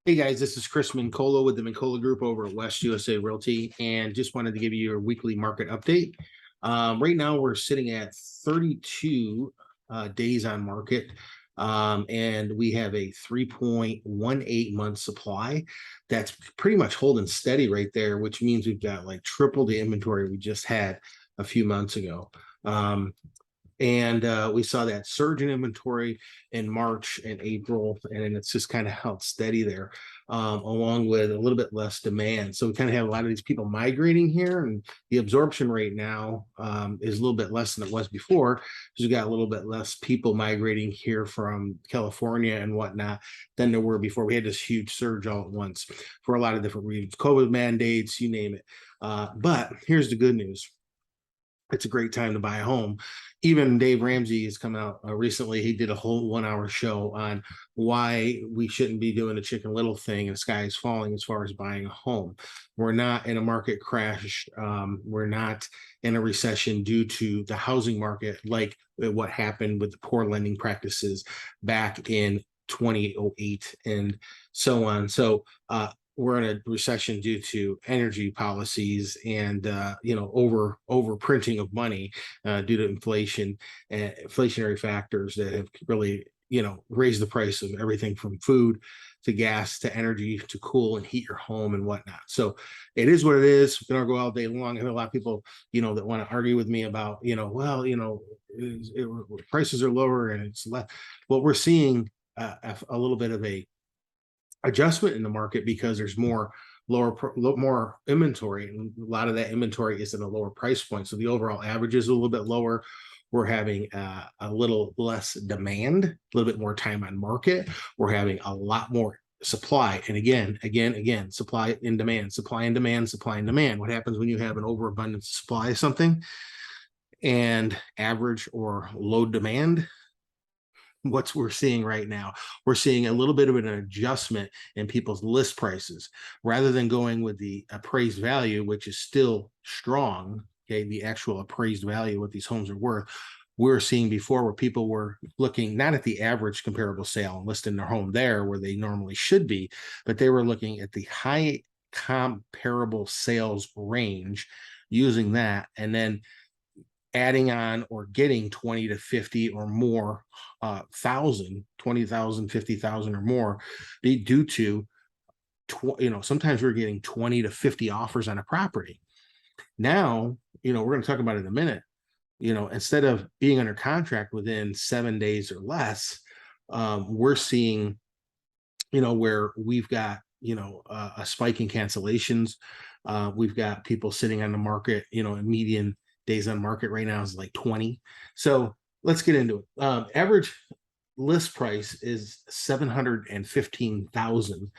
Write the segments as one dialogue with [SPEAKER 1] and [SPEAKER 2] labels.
[SPEAKER 1] Hey guys, this is Chris Mincola with the Mincola Group over at West USA Realty, and just wanted to give you a weekly market update. Right now, we're sitting at 32 days on market, and we have a 3.18 month supply. That's pretty much holding steady right there, which means we've got like triple the inventory we just had a few months ago. Um, and we saw that surge in inventory in March and April, and it's just kind of held steady there, along with a little bit less demand. So we kind of have a lot of these people migrating here, and the absorption rate now is a little bit less than it was before, because we got a little bit less people migrating here from California and whatnot than there were before. We had this huge surge all at once for a lot of different reasons, COVID mandates, you name it. But here's the good news. It's a great time to buy a home. Even Dave Ramsey has come out recently. He did a whole 1 hour show on why we shouldn't be doing the Chicken Little thing and the sky is falling as far as buying a home. We're not in a market crash. We're not in a recession due to the housing market, like what happened with the poor lending practices back in 2008 and so on. So, we're in a recession due to energy policies and over printing of money due to inflation and inflationary factors that have really raised the price of everything from food to gas to energy to cool and heat your home and whatnot. So it is what it is. We're gonna go all day long. I have a lot of people that want to argue with me about prices are lower and it's less. Well, we're seeing a little bit of a adjustment in the market because there's more more inventory, and a lot of that inventory is at a lower price point, so the overall average is a little bit lower. We're having a little less demand, a little bit more time on market. We're having a lot more supply, and again, supply and demand, supply and demand, supply and demand. What happens when you have an overabundance supply of something and average or low demand? What we're seeing right now, we're seeing a little bit of an adjustment in people's list prices rather than going with the appraised value, which is still strong. Okay, the actual appraised value, what these homes are worth. We're seeing before where people were looking not at the average comparable sale and listing their home there where they normally should be, but they were looking at the high comparable sales range using that, and then adding on or getting 20 to 50 or more thousand, 20,000, 50,000 or more, be due to sometimes we're getting 20 to 50 offers on a property. Now, we're going to talk about it in a minute. Instead of being under contract within 7 days or less, we're seeing where we've got a spike in cancellations. We've got people sitting on the market, median days on market right now is like 20. So let's get into it. Average list price is 715,000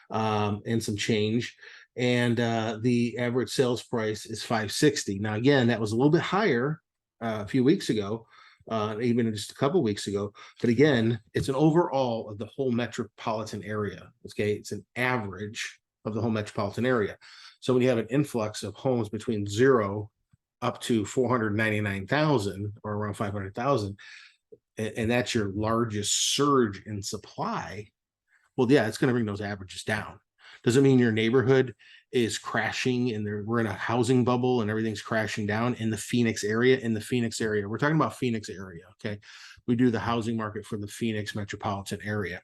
[SPEAKER 1] and some change, and the average sales price is 560. Now again, that was a little bit higher a few weeks ago, even just a couple weeks ago. But again, it's an overall of the whole metropolitan area. Okay, it's an average of the whole metropolitan area. So when you have an influx of homes between 0 up to 499,000 or around 500,000, and that's your largest surge in supply, well, yeah, it's going to bring those averages down. Doesn't mean your neighborhood is crashing and we're in a housing bubble and everything's crashing down in the Phoenix area. We're talking about Phoenix area. Okay. We do the housing market for the Phoenix metropolitan area.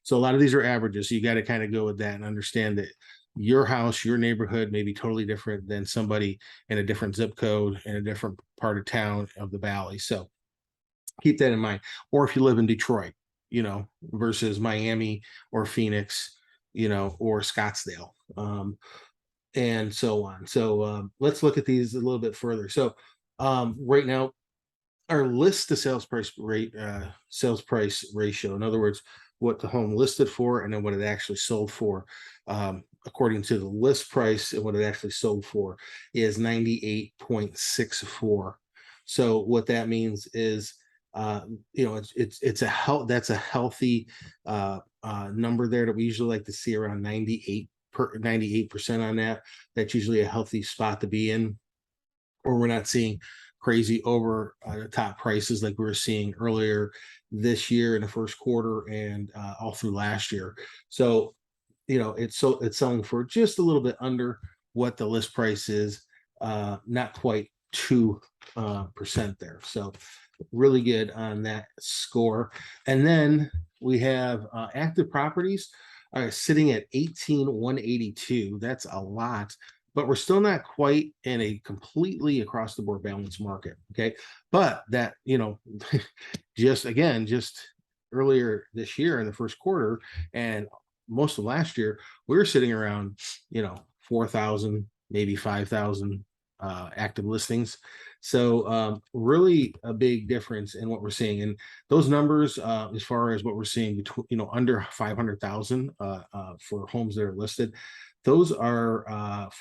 [SPEAKER 1] So a lot of these are averages. So you got to kind of go with that and understand that your house, your neighborhood may be totally different than somebody in a different zip code in a different part of town of the valley. So keep that in mind. Or if you live in Detroit, versus Miami or Phoenix, or Scottsdale, and so on. So let's look at these a little bit further. So right now, our list to sales price ratio, in other words, what the home listed for and then what it actually sold for, according to the list price and what it actually sold for, is 98.64. So what that means is it's that's a healthy number there that we usually like to see around 98% on that. That's usually a healthy spot to be in, or we're not seeing crazy over the top prices like we were seeing earlier this year in the first quarter and all through last year. So it's selling for just a little bit under what the list price is, not quite 2% there. So really good on that score. And then we have active properties are sitting at 18,182. That's a lot, but we're still not quite in a completely across the board balanced market. Okay. But that, just earlier this year in the first quarter and most of last year, we were sitting around, 4,000, maybe 5,000 active listings. So really a big difference in what we're seeing. And those numbers, as far as what we're seeing between, under 500,000 for homes that are listed, those are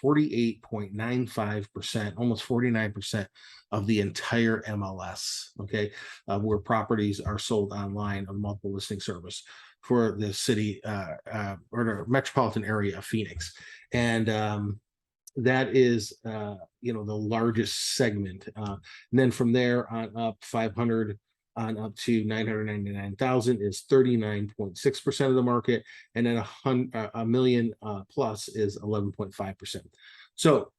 [SPEAKER 1] 48.95%, almost 49% of the entire MLS. Okay. Where properties are sold online on multiple listing service for the city or the metropolitan area of Phoenix. And that is the largest segment, and then from there on up 500 on up to 999,000 is 39.6% of the market, and then a million plus is 11.5%. So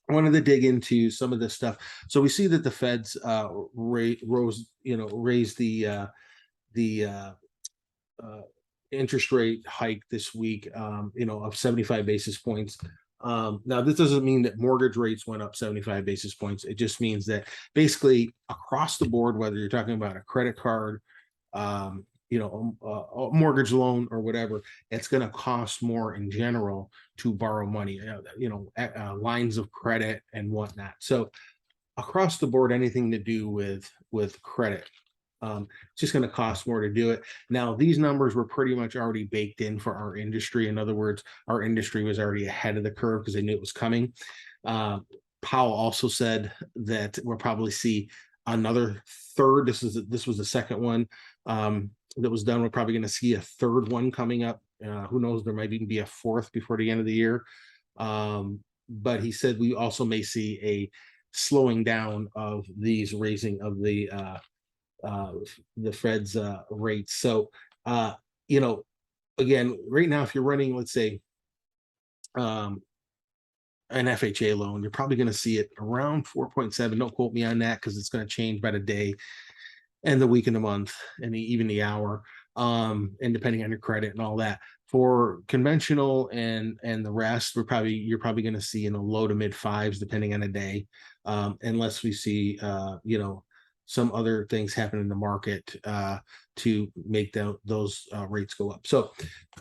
[SPEAKER 1] I wanted to dig into some of this stuff. So we see that the Feds raised the interest rate hike this week, of 75 basis points. Now, this doesn't mean that mortgage rates went up 75 basis points. It just means that basically across the board, whether you're talking about a credit card, a mortgage loan or whatever, it's going to cost more in general to borrow money, lines of credit and whatnot. So across the board, anything to do with credit, it's just going to cost more to do it. Now, these numbers were pretty much already baked in for our industry. In other words, our industry was already ahead of the curve because they knew it was coming. Powell also said that we'll probably see another third. This was the second one that was done. We're probably going to see a third one coming up. Who knows? There might even be a fourth before the end of the year. But he said we also may see a slowing down of these raising of the Fed's rates. So, again, right now, if you're running, let's say, an FHA loan, you're probably going to see it around 4.7. Don't quote me on that because it's going to change by the day and the week and the month and even the hour, and depending on your credit and all that. For conventional and the rest, you're probably going to see in the low to mid fives depending on the day, unless we see some other things happen in the market to make those rates go up. So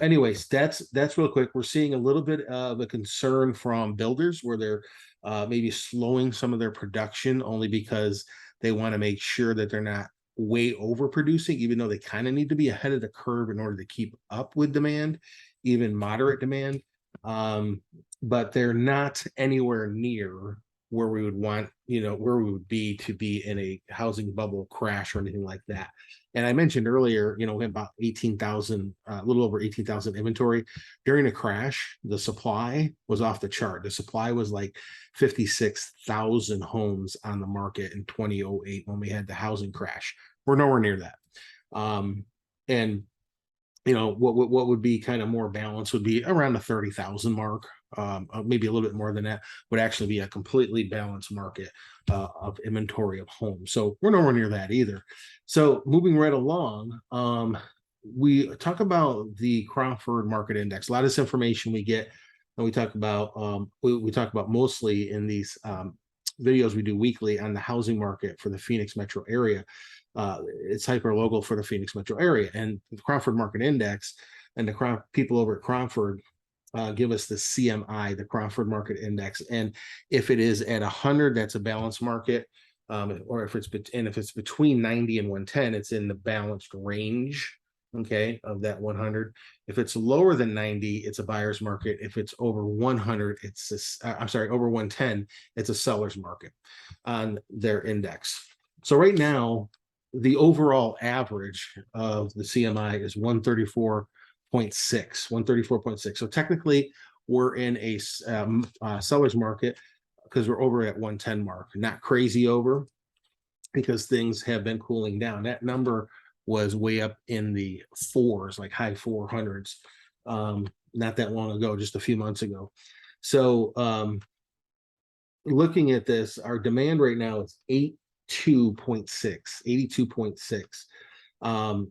[SPEAKER 1] anyways, that's real quick. We're seeing a little bit of a concern from builders where they're maybe slowing some of their production only because they want to make sure that they're not way overproducing, even though they kind of need to be ahead of the curve in order to keep up with demand, even moderate demand. But they're not anywhere near where we would want, where we would be to be in a housing bubble crash or anything like that. And I mentioned earlier, we had about 18,000, a little over 18,000 inventory. During the crash, the supply was off the chart. The supply was like 56,000 homes on the market in 2008 when we had the housing crash. We're nowhere near that. And what would be kind of more balanced would be around the 30,000 mark, maybe a little bit more than that, would actually be a completely balanced market of inventory of homes. So we're nowhere near that either. So moving right along, we talk about the Cromford Market Index. A lot of this information we get and we talk about we talk about mostly in these videos we do weekly on the housing market for the Phoenix metro area. It's hyper local for the Phoenix metro area, and the Cromford Market Index and the people over at Cromford give us the CMI, the Cromford Market Index, and if it is at 100, that's a balanced market, or if it's between 90 and 110, it's in the balanced range. Okay, of that 100. If it's lower than 90, it's a buyer's market. If it's over 100, over 110, it's a seller's market on their index. So right now, the overall average of the CMI is 134.6. So technically, we're in a seller's market because we're over at 110 mark. Not crazy over, because things have been cooling down. That number was way up in the fours, like high 400s, not that long ago, just a few months ago. So looking at this, our demand right now is 82.6, 82.6.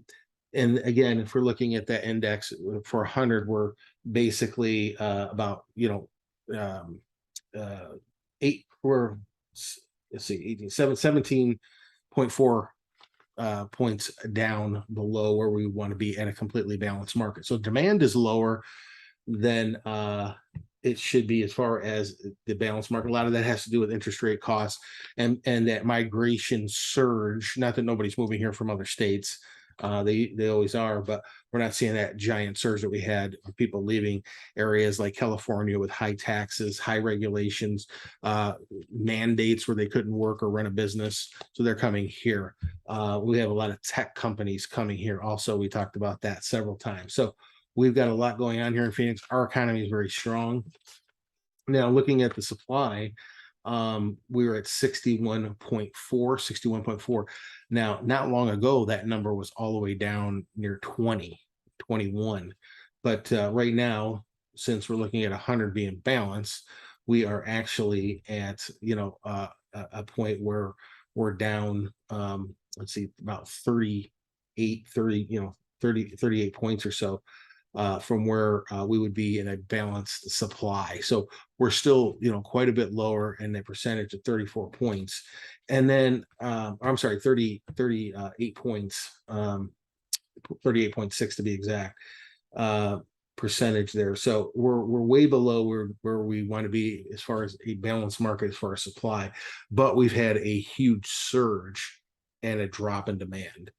[SPEAKER 1] And again, if we're looking at that index for 100, we're basically about, eight, we're, let's see, 18, 17.4 points down below where we want to be in a completely balanced market. So demand is lower than it should be as far as the balanced market. A lot of that has to do with interest rate costs and that migration surge. Not that nobody's moving here from other states. They always are, but we're not seeing that giant surge that we had of people leaving areas like California with high taxes, high regulations, mandates where they couldn't work or run a business. So they're coming here. We have a lot of tech companies coming here. Also, we talked about that several times. So we've got a lot going on here in Phoenix. Our economy is very strong. Now, looking at the supply, we were at 61.4. Now, not long ago, that number was all the way down near 20, 21. But right now, since we're looking at 100 being balanced, we are actually at, a point where we're down, let's see, about 38, 38 points or so from where we would be in a balanced supply. So we're still, quite a bit lower in the percentage of 34 points. And then, I'm sorry, 38 points, 38.6 to be exact, percentage there. So we're way below where we want to be as far as a balanced market, as far as supply, but we've had a huge surge and a drop in demand.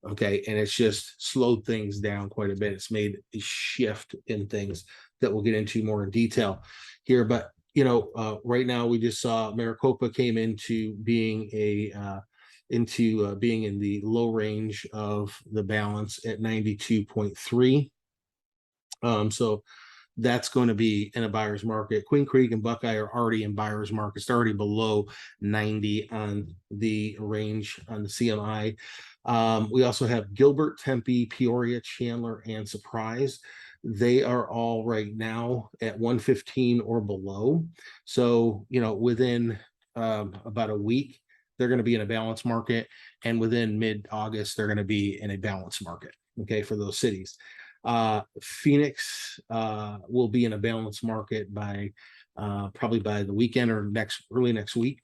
[SPEAKER 1] Okay. And it's just slowed things down quite a bit. It's made a shift in things that we'll get into more in detail here. But, right now we just saw Maricopa came into being being in the low range of the balance at 92.3. So that's going to be in a buyer's market. Queen Creek and Buckeye are already in buyer's markets. They're already below 90 on the range on the CMI. We also have Gilbert, Tempe, Peoria, Chandler, and Surprise. They are all right now at 115 or below. So, within about a week, they're going to be in a balanced market. And within mid-August, they're going to be in a balanced market, okay, for those cities. Phoenix will be in a balanced market by probably by the weekend or early next week.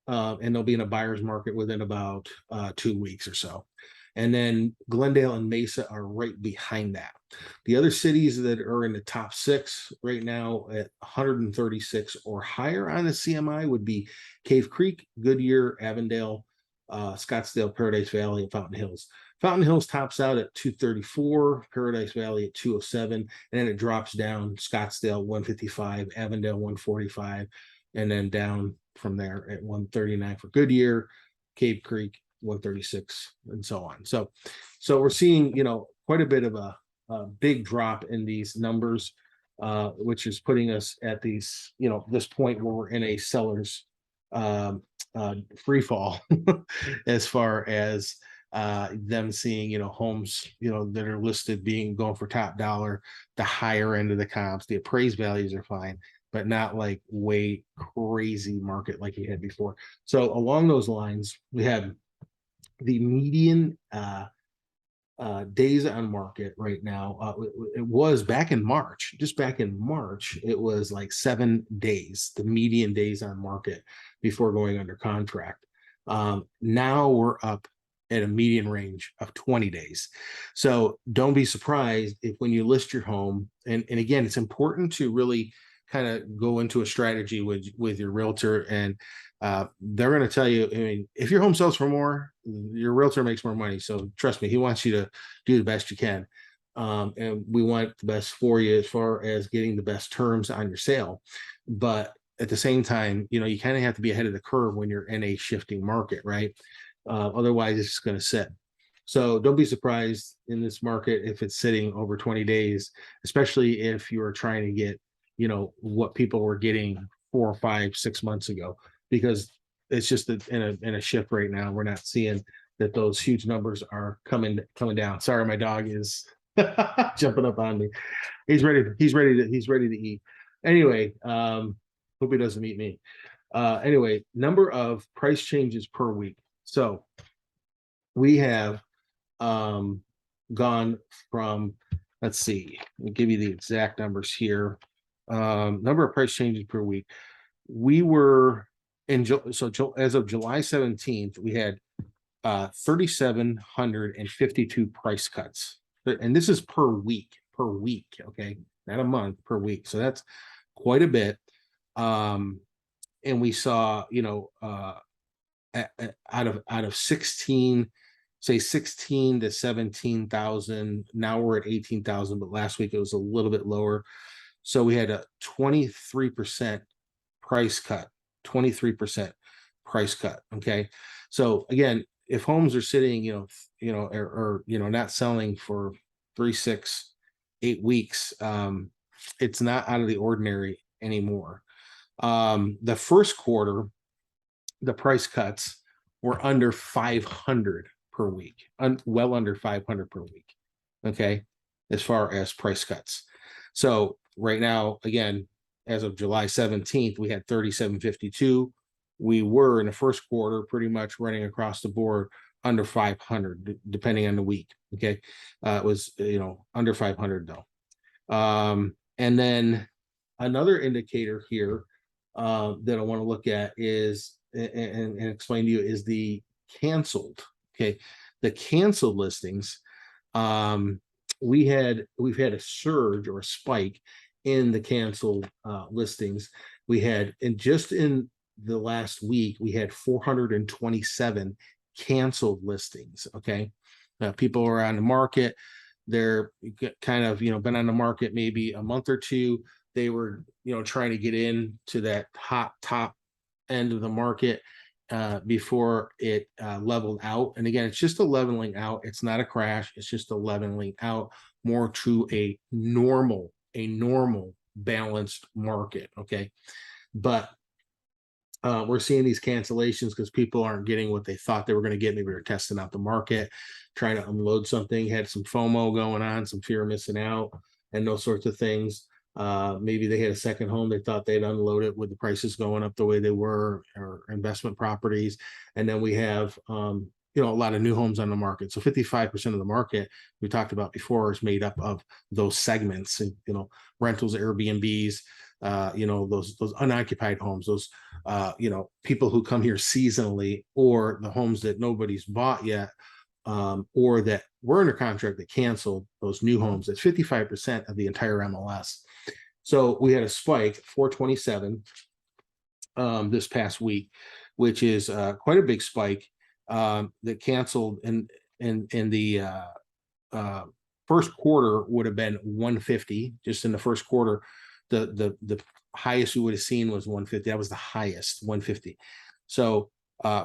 [SPEAKER 1] And they'll be in a buyer's market within about 2 weeks or so. And then Glendale and Mesa are right behind that. The other cities that are in the top 6 right now at 136 or higher on the CMI would be Cave Creek, Goodyear, Avondale, Scottsdale, Paradise Valley, and Fountain Hills. Fountain Hills tops out at 234, Paradise Valley at 207, and then it drops down. Scottsdale 155, Avondale 145, and then down from there at 139 for Goodyear, Cave Creek 136, and so on. So we're seeing, quite a bit of a big drop in these numbers, which is putting us at these, this point where we're in a seller's free fall as far as them seeing, homes, that are listed going for top dollar, the higher end of the comps. The appraised values are fine, but not like way crazy market like you had before. So along those lines, we have the median days on market right now. It was back in March, it was like 7 days, the median days on market before going under contract. Now we're up at a median range of 20 days. So don't be surprised if when you list your home, and again, it's important to really kind of go into a strategy with your realtor, and they're going to tell you, I mean, if your home sells for more, your realtor makes more money. So trust me, he wants you to do the best you can. And we want the best for you as far as getting the best terms on your sale. But at the same time, you kind of have to be ahead of the curve when you're in a shifting market, right? Otherwise, it's just going to sit. So don't be surprised in this market if it's sitting over 20 days, especially if you are trying to get, what people were getting 4, 5, 6 months ago, because it's just in a shift right now. We're not seeing that those huge numbers are coming down. Sorry, my dog is jumping up on me. He's ready to eat. Anyway, hope he doesn't eat me. Anyway, number of price changes per week. So we have um gone from, let's see, I'll give you the exact numbers here. Number of price changes per week. We were in as of July 17th, we had 3,752 price cuts. And this is per week, okay, not a month, per week. So that's quite a bit. And we saw, out of 16, say 16 to 17,000. Now we're at 18,000, but last week it was a little bit lower. So we had a 23% price cut, 23% price cut. Okay. So again, if homes are sitting, or not selling for 3, 6, 8 weeks, it's not out of the ordinary anymore. The first quarter, the price cuts were under 500 per week, well under 500 per week. Okay. As far as price cuts. So right now, again, as of July 17th, we had 3,752. We were in the first quarter pretty much running across the board under 500, depending on the week. Okay. It was, under 500 though. And then another indicator here that I want to look at is, and explain to you, is the canceled. Okay. The canceled listings. We've had a surge or a spike in the canceled listings. We had, and just in the last week, we had 427 canceled listings. Okay. People are on the market. They're kind of, been on the market maybe a month or two. They were, trying to get into that hot top end of the market before it leveled out. And again, it's just a leveling out. It's not a crash. It's just a leveling out, more to a normal balanced market. Okay. But we're seeing these cancellations because people aren't getting what they thought they were going to get. Maybe they're testing out the market, trying to unload something, had some FOMO going on, some fear of missing out, and those sorts of things. Maybe they had a second home they thought they'd unload it with the prices going up the way they were, or investment properties. And then we have a lot of new homes on the market. So 55% of the market we talked about before is made up of those segments, and rentals, Airbnbs, those unoccupied homes, those people who come here seasonally, or the homes that nobody's bought yet, or that were under contract that canceled, those new homes. That's 55% of the entire MLS. So we had a spike, 427 this past week, which is quite a big spike that canceled. In the first quarter would have been 150. Just in the first quarter, the highest we would have seen was 150. That was the highest, 150. So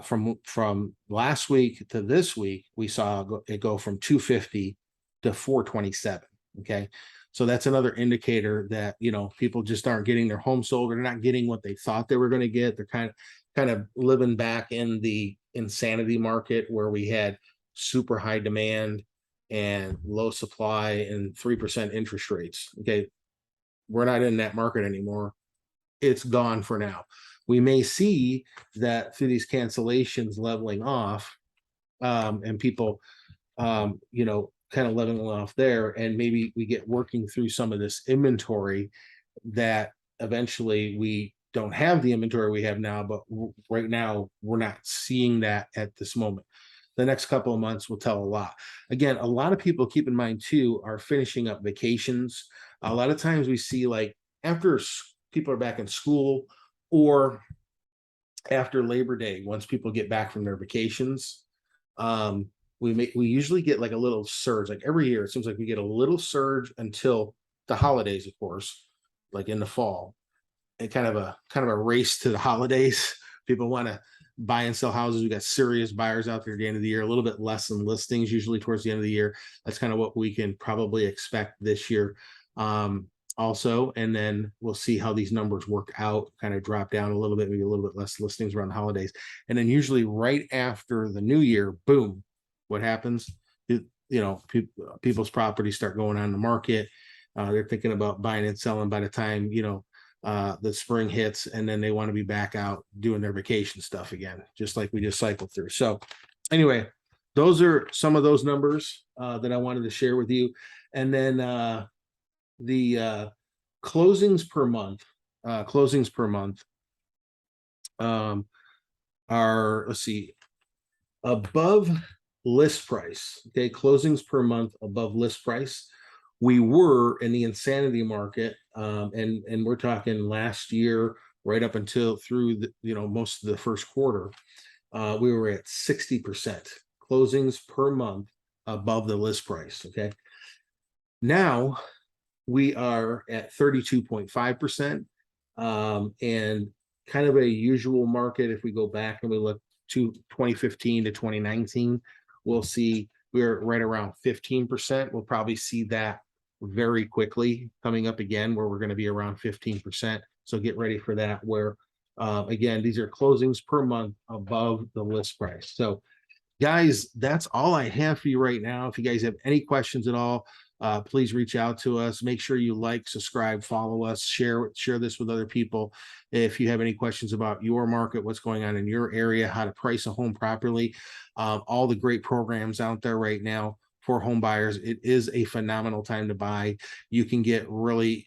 [SPEAKER 1] from last week to this week, we saw it go from 250 to 427. Okay. So that's another indicator that, people just aren't getting their home sold, or they're not getting what they thought they were going to get. They're kind of living back in the insanity market where we had super high demand and low supply and 3% interest rates. Okay. We're not in that market anymore. It's gone for now. We may see that through these cancellations leveling off, and people, kind of leveling off there, and maybe we get working through some of this inventory, that eventually we don't have the inventory we have now. But right now, we're not seeing that at this moment. The next couple of months will tell a lot. Again, a lot of people, keep in mind too, are finishing up vacations. A lot of times we see, like, after people are back in school, or after Labor Day, once people get back from their vacations, we usually get like a little surge. Like every year, it seems like we get a little surge until the holidays, of course, like in the fall, and kind of a race to the holidays. People want to buy and sell houses. We got serious buyers out there at the end of the year, a little bit less than listings usually towards the end of the year. That's kind of what we can probably expect this year. Also, and then we'll see how these numbers work out, kind of drop down a little bit, maybe a little bit less listings around the holidays. And then usually right after the new year, boom, what happens? people's properties start going on the market. They're thinking about buying and selling by the time, the spring hits, and then they want to be back out doing their vacation stuff again, just like we just cycled through. So anyway, those are some of those numbers that I wanted to share with you. And then the closings per month, um, are, let's see, above list price. Okay, closings per month above list price. We were in the insanity market, and we're talking last year, right up until through most of the first quarter. We were at 60% closings per month above the list price. Okay, now we are at 32.5%, and kind of a usual market. If we go back and we look to 2015 to 2019, we'll see we're right around 15%. We'll probably see that very quickly coming up again, where we're going to be around 15%. So get ready for that, where again, these are closings per month above the list price. So guys, that's all I have for you right now. If you guys have any questions at all, please reach out to us. Make sure you like, subscribe, follow us, share this with other people. If you have any questions about your market, what's going on in your area, how to price a home properly, all the great programs out there right now for home buyers. It is a phenomenal time to buy. You can get really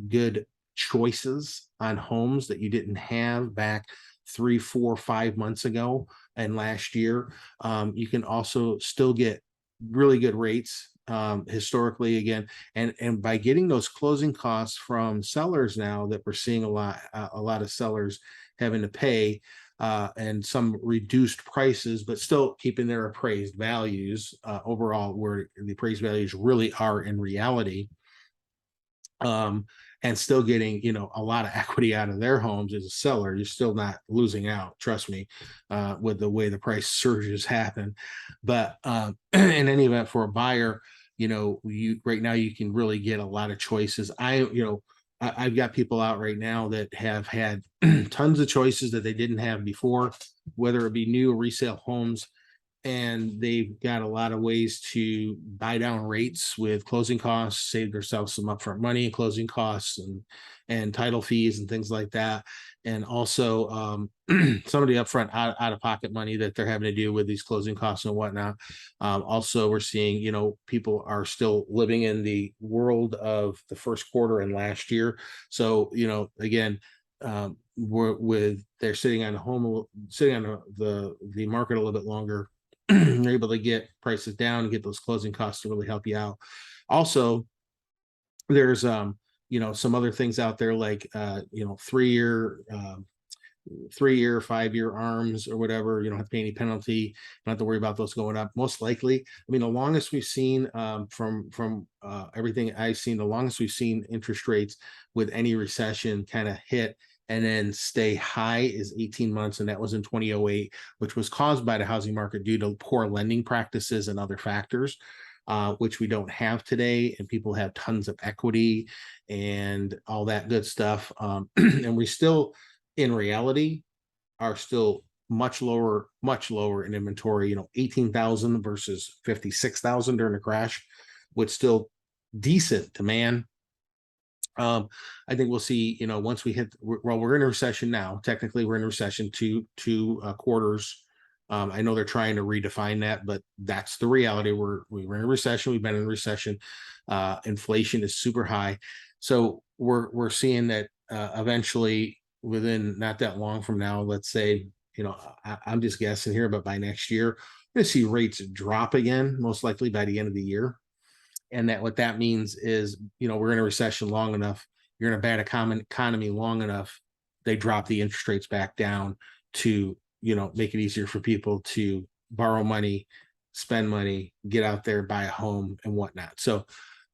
[SPEAKER 1] good choices on homes that you didn't have back 3, 4, 5 months ago and last year. You can also still get really good rates historically again, and by getting those closing costs from sellers now that we're seeing a lot of sellers having to pay, and some reduced prices, but still keeping their appraised values overall, where the appraised values really are in reality. And still getting, a lot of equity out of their homes as a seller. You're still not losing out, trust me, with the way the price surges happen. But in any event, for a buyer, you right now you can really get a lot of choices. I've got people out right now that have had tons of choices that they didn't have before, whether it be new or resale homes. And they've got a lot of ways to buy down rates with closing costs, save themselves some upfront money, closing costs, and title fees and things like that. And also some of the upfront out of pocket money that they're having to do with these closing costs and whatnot. Also, we're seeing, people are still living in the world of the first quarter and last year. So, again, they're sitting on the market a little bit longer. You're able to get prices down and get those closing costs to really help you out. Also, there's some other things out there like 3-year 5-year arms or whatever. You don't have to pay any penalty. You don't have to worry about those going up. Most likely, the longest we've seen from everything I've seen, the longest we've seen interest rates with any recession kind of hit and then stay high is 18 months. And that was in 2008, which was caused by the housing market due to poor lending practices and other factors, which we don't have today. And people have tons of equity and all that good stuff. And we still, in reality, are still much lower in inventory, 18,000 versus 56,000 during the crash, with still decent demand. I think we'll see, once we hit, we're in a recession now. Technically, we're in a recession, two quarters. I know they're trying to redefine that, but that's the reality. We're in a recession. We've been in a recession. Inflation is super high. So we're seeing that eventually, within not that long from now, let's say, I'm just guessing here, but by next year, we're going to see rates drop again, most likely by the end of the year. And that what that means is, we're in a recession long enough, you're in a bad economy long enough, they drop the interest rates back down to, make it easier for people to borrow money, spend money, get out there, buy a home and whatnot. So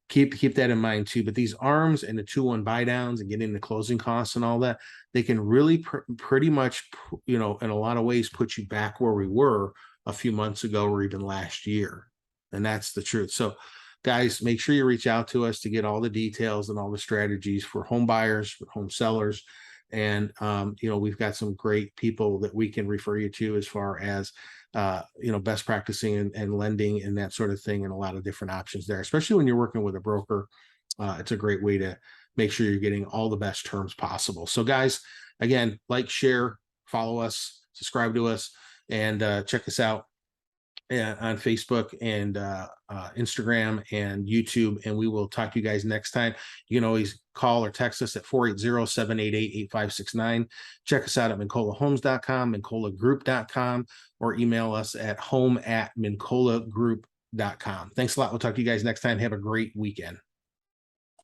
[SPEAKER 1] keep that in mind too. But these arms and the 2-1 buy downs and getting the closing costs and all that, they can really pretty much, in a lot of ways, put you back where we were a few months ago or even last year. And that's the truth. So guys, make sure you reach out to us to get all the details and all the strategies for home buyers, for home sellers, And, we've got some great people that we can refer you to as far as, best practicing and lending and that sort of thing, and a lot of different options there, especially when you're working with a broker. It's a great way to make sure you're getting all the best terms possible. So guys, again, like, share, follow us, subscribe to us, and check us out on Facebook and Instagram and YouTube. And we will talk to you guys next time. You can always call or text us at 480-788-8569. Check us out at mincolahomes.com, mincolagroup.com, or email us at home@mincolagroup.com. Thanks a lot. We'll talk to you guys next time. Have a great weekend.